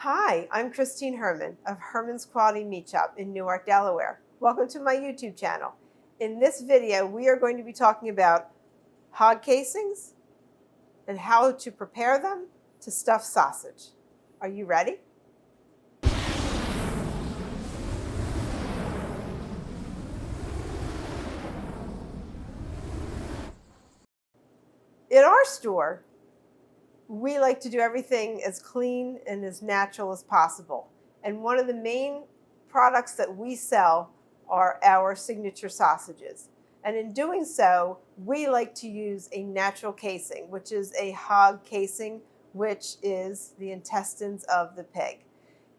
Hi, I'm Christine Herman of Herman's Quality Meat Shop in Newark, Delaware. Welcome to my YouTube channel. In this video, we are going to be talking about hog casings and how to prepare them to stuff sausage. Are you ready? In our store, we like to do everything as clean and as natural as possible. And one of the main products that we sell are our signature sausages. And in doing so, we like to use a natural casing, which is a hog casing, which is the intestines of the pig.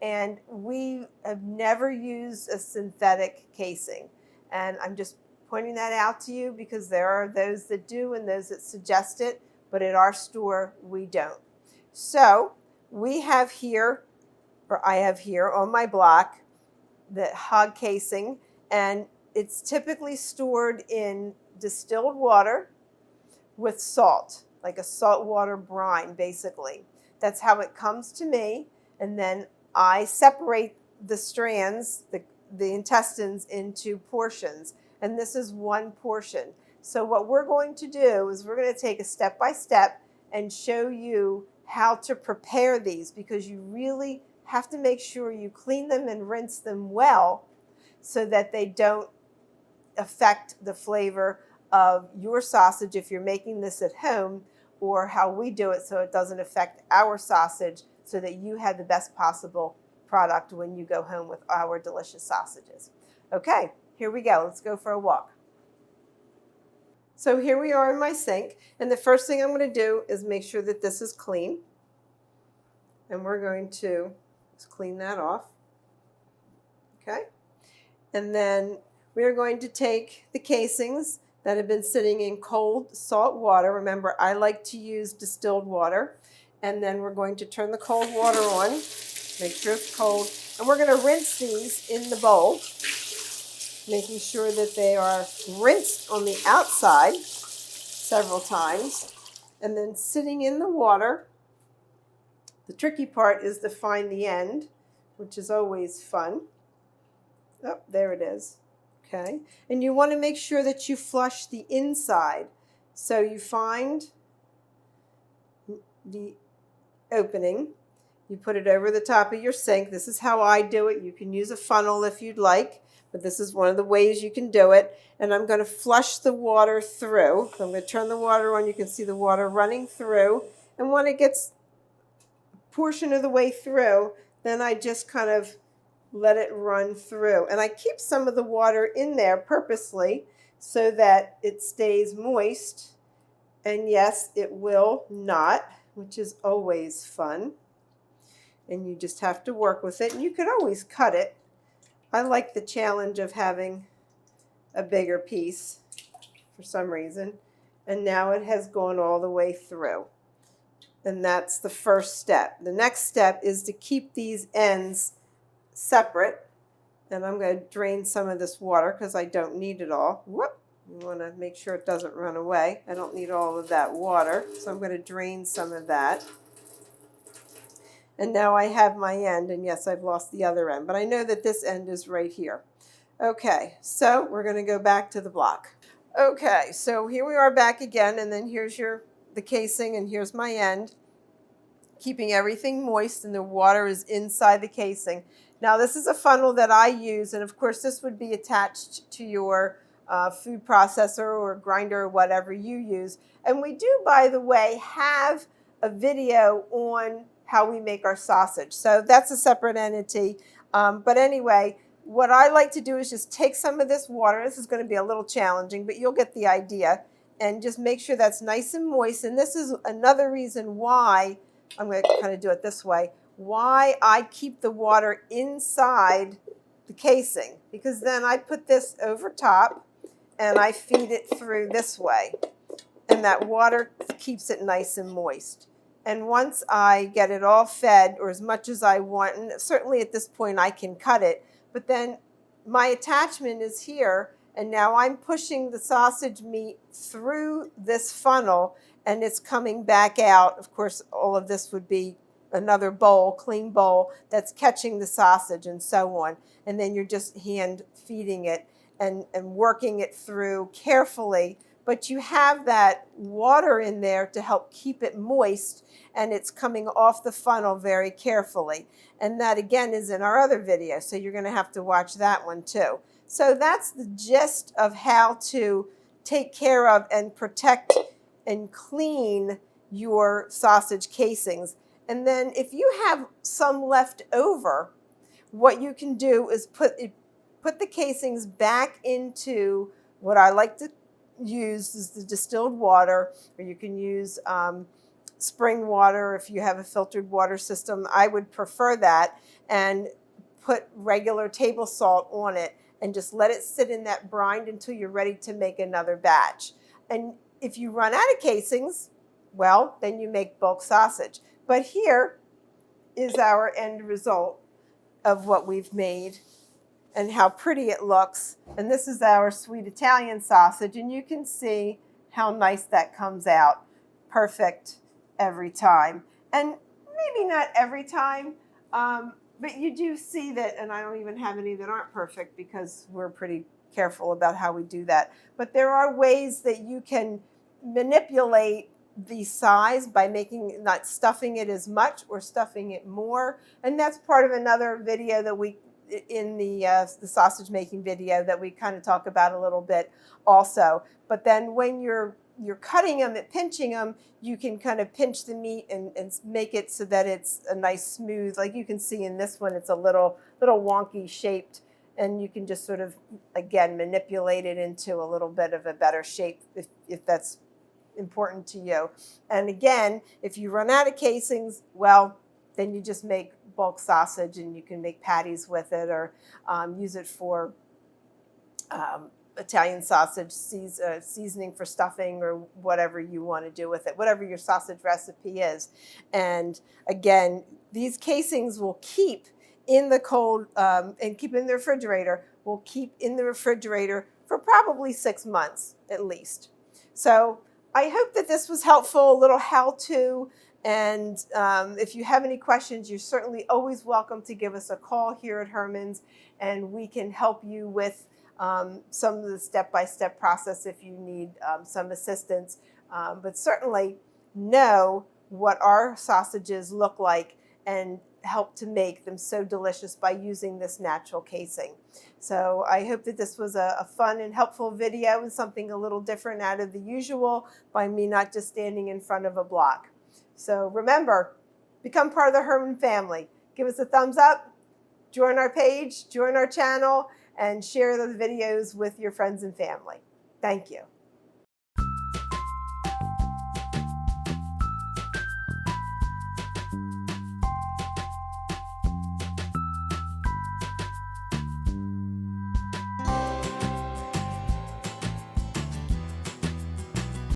And we have never used a synthetic casing. And I'm just pointing that out to you because there are those that do and those that suggest it, but at our store, we don't. So we have here, or I have here on my block, the hog casing, and it's typically stored in distilled water with salt, like a saltwater brine, basically. That's how it comes to me, and then I separate the strands, the intestines, into portions, and this is one portion. So what we're going to do is we're going to take a step by step and show you how to prepare these, because you really have to make sure you clean them and rinse them well so that they don't affect the flavor of your sausage if you're making this at home, or how we do it so it doesn't affect our sausage, so that you have the best possible product when you go home with our delicious sausages. Okay, here we go. Let's go for a walk. So here we are in my sink, and the first thing I'm going to do is make sure that this is clean. And we're going to just clean that off. Okay? And then we are going to take the casings that have been sitting in cold salt water. Remember, I like to use distilled water. And then we're going to turn the cold water on, make sure it's cold. And we're going to rinse these in the bowl, making sure that they are rinsed on the outside several times. And then sitting in the water, the tricky part is to find the end, which is always fun. Oh, there it is. Okay. And you want to make sure that you flush the inside. So you find the opening, you put it over the top of your sink. This is how I do it. You can use a funnel if you'd like, but this is one of the ways you can do it. And I'm going to flush the water through. So I'm going to turn the water on. You can see the water running through. And when it gets a portion of the way through, then I just kind of let it run through. And I keep some of the water in there purposely so that it stays moist. And yes, it will not, which is always fun. And you just have to work with it. And you could always cut it. I like the challenge of having a bigger piece for some reason. And now it has gone all the way through. And that's the first step. The next step is to keep these ends separate. And I'm going to drain some of this water because I don't need it all. Whoop! You want to make sure it doesn't run away. I don't need all of that water, so I'm going to drain some of that. And now I have my end, and yes, I've lost the other end, but I know that this end is right here. Okay, so we're going to go back to the block. Okay, so here we are back again, and then here's the casing, and here's my end, keeping everything moist, and the water is inside the casing. Now, this is a funnel that I use, and of course, this would be attached to your food processor or grinder or whatever you use. And we do, by the way, have a video on how we make our sausage. So that's a separate entity. But anyway, what I like to do is just take some of this water. This is going to be a little challenging, but you'll get the idea. And just make sure that's nice and moist. And this is another reason why, I'm going to kind of do it this way, why I keep the water inside the casing. Because then I put this over top and I feed it through this way. And that water keeps it nice and moist. And once I get it all fed, or as much as I want, and certainly at this point I can cut it, but then my attachment is here, and now I'm pushing the sausage meat through this funnel, and it's coming back out. Of course, all of this would be another bowl, clean bowl, that's catching the sausage and so on. And then you're just hand feeding it and working it through carefully. But you have that water in there to help keep it moist, and it's coming off the funnel very carefully. And that again is in our other video, so you're going to have to watch that one too. So that's the gist of how to take care of and protect and clean your sausage casings. And then if you have some left over, what you can do is put the casings back into what I like to use is the distilled water, or you can use spring water if you have a filtered water system. I would prefer that, and put regular table salt on it and just let it sit in that brine until you're ready to make another batch. And if you run out of casings, well, then you make bulk sausage. But here is our end result of what we've made and how pretty it looks. And this is our sweet Italian sausage, and you can see how nice that comes out. Perfect every time. And maybe not every time, but you do see that, and I don't even have any that aren't perfect because we're pretty careful about how we do that. But there are ways that you can manipulate the size by not stuffing it as much or stuffing it more. And that's part of another video that we, in the sausage making video, that we kind of talk about a little bit also. But then when you're cutting them and pinching them, you can kind of pinch the meat and make it so that it's a nice smooth, like you can see in this one, it's a little wonky shaped, and you can just sort of, again, manipulate it into a little bit of a better shape if that's important to you. And again, if you run out of casings, well, then you just make bulk sausage, and you can make patties with it, or use it for Italian sausage seasoning for stuffing, or whatever you want to do with it, whatever your sausage recipe is. And again, these casings will keep in the cold and keep in the refrigerator, will keep in the refrigerator for probably 6 months at least. So I hope that this was helpful, a little how-to. And if you have any questions, you're certainly always welcome to give us a call here at Herman's, and we can help you with some of the step-by-step process if you need some assistance. But certainly know what our sausages look like and help to make them so delicious by using this natural casing. So I hope that this was a fun and helpful video, and something a little different out of the usual by me not just standing in front of a block. So remember, become part of the Herman family. Give us a thumbs up, join our page, join our channel, and share those videos with your friends and family. Thank you.